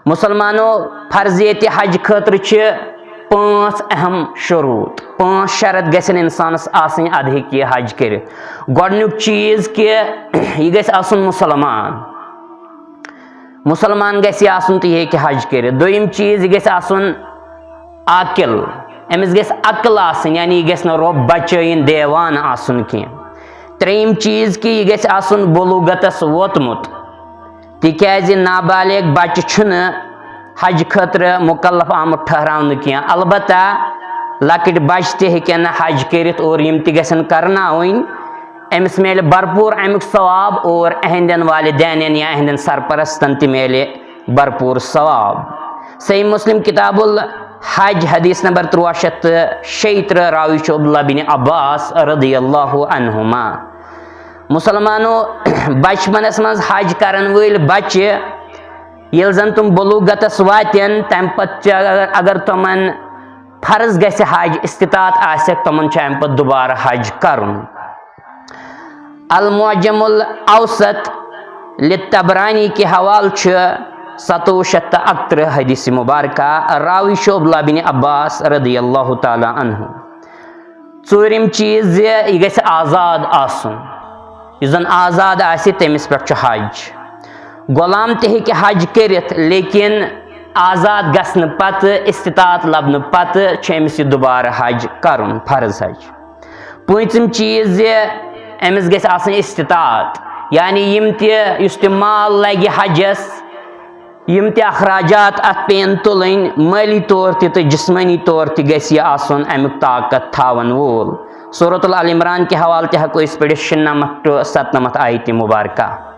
मुसलमानों फर्जियत हज खतर 5 अहम शुरूत 5 शरत गसन इंसानस आसनी अद हेकि हज कर। गोडनुक चीज कि यह गस आसुन मुसलमान गस आसुन तो यह हज कर। दोयम चीज यह गस आसुन आकिल, अमिस गस अक्ल आसुन, यानी यह गस न रोब बचयन देवान आसुन की। त्रेयम चीज कि यह गस आसुन बुलूगतस वोतमुत, तिकाज नाबालिग बच्चे छुन हज खतर मुकल्लफ आमुत ठहरावन की। अलबत्ता लकट बच्चे ते हेकन हज करित और यम ते गसन करनावन, अमिस मेले भरपूर अमुक सवाब और अहंदन वालिदैन या अहंदन सरपरस्तन ते मेले भरपूर सवाब। सही मुस्लिम किताबुल हज हदीस नंबर 336 रावी अब्दुल्लाह बिन अब्बास रदियल्लाहु अन्हुमा। मुसलमानों बचपनस मज हज करन वल बच्चे ये जन तुम बलूगतस वातन तम पत अगर तुमन फर्ज गस हज इस्तितात आसक तुमन अम पत दोबारा हज करुन। अल मुअज्जमुल औसत लित्तबरानी के हवाल 2768 हदीस मुबारका रावी अब्दुल्लाह बिन अब्बास रदियल्लाहु ताला अन्हु। चूरिम चीज यह गस आजाद आसुन, यह जन आजाद आसि तमिस पे हज। गुलाम ते हेकि हज करित, लेकिन आजाद गसन पत इस्तितात लबन पत अमिस दोबारा हज करुन फर्ज हज। पूंचम चीज अमिस गस आसन इस्तितात, यानी यम ते माल लगे हजस, यम ते अखराजात अत पेन तुलन माली तौर तो जिस्मानी तौर गस यह आसन अमुक ताकत थावन वोल। सूरतुल अल इमरान के हवाले ते हको इस पे 96 97 आयत मुबारका।